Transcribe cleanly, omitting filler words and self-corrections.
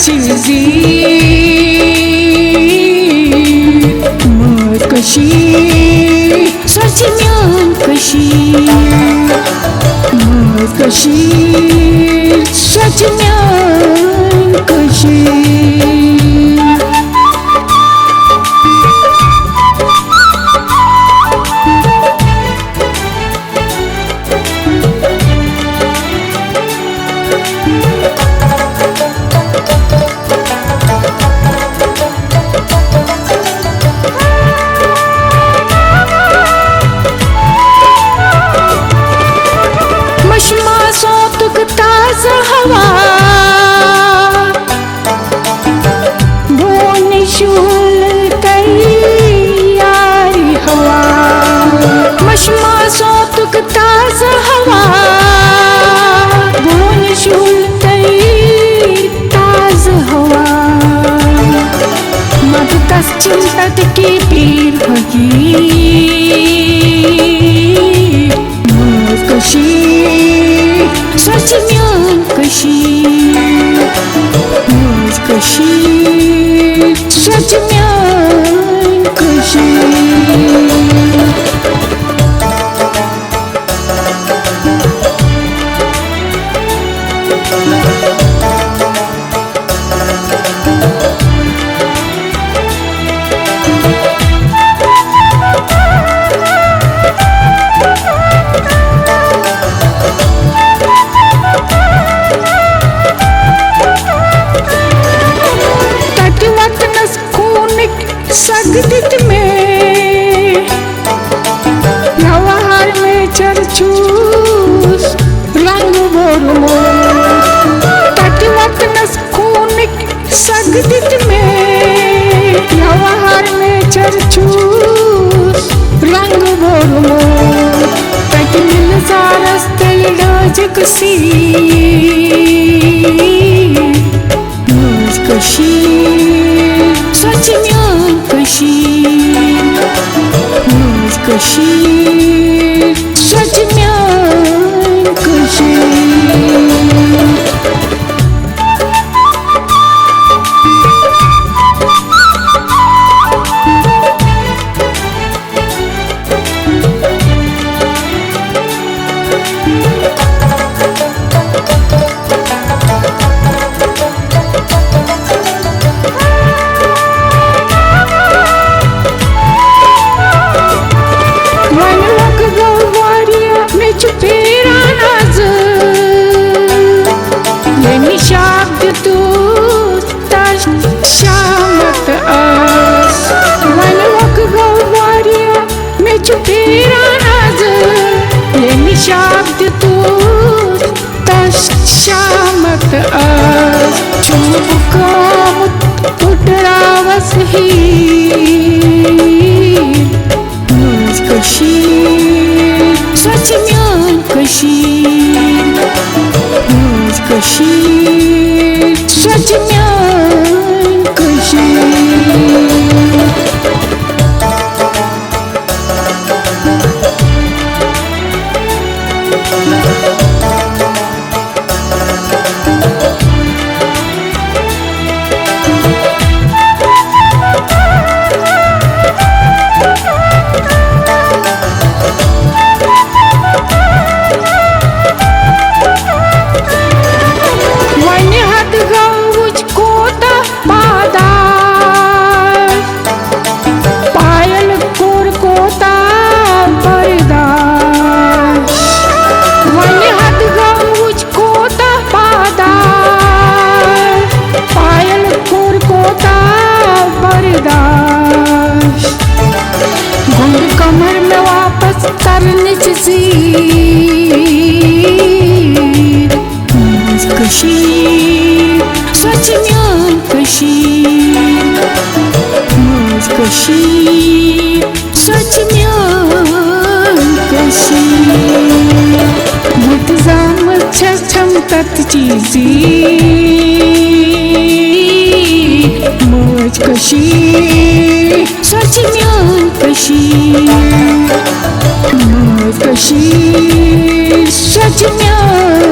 Çizir Mırkaşir Saçımyan kaşir Mırkaşir Saçımyan kaşir ताज़ा हवा बोने शूल तैयारी हवा मशमा सौतुक ताज़ा हवा बोने शूल ताज़ा हवा मत तस चिंतत की पीर फकीर Mırkaşir Saçımyan kaşir Mırkaşir Saçımyan kaşir सगदित में नवाहार में चरचूस रंग बोरमो तटवत नस्कूनिक सगदित में नवाहार में चरचूस रंग बोरमो तटमिल सारस तेलजक सी Mırkaşir Saçımyan kaşir Mırkaşir Saçımyan kaşir Çupira nazı yeni şabd tu taş şamat az çubuk utravas hir Mırkaşir Saçımyan kaşir Mırkaşir Saçımyan kaşir कमर में वापस तरने चीज़ Mırkaşir Saçımyan kaşir Mırkaşir Saçımyan kaşir Mırtızam çam tat çizir Mırkaşir Saçımyan kaşir Mırkaşir Saçımyan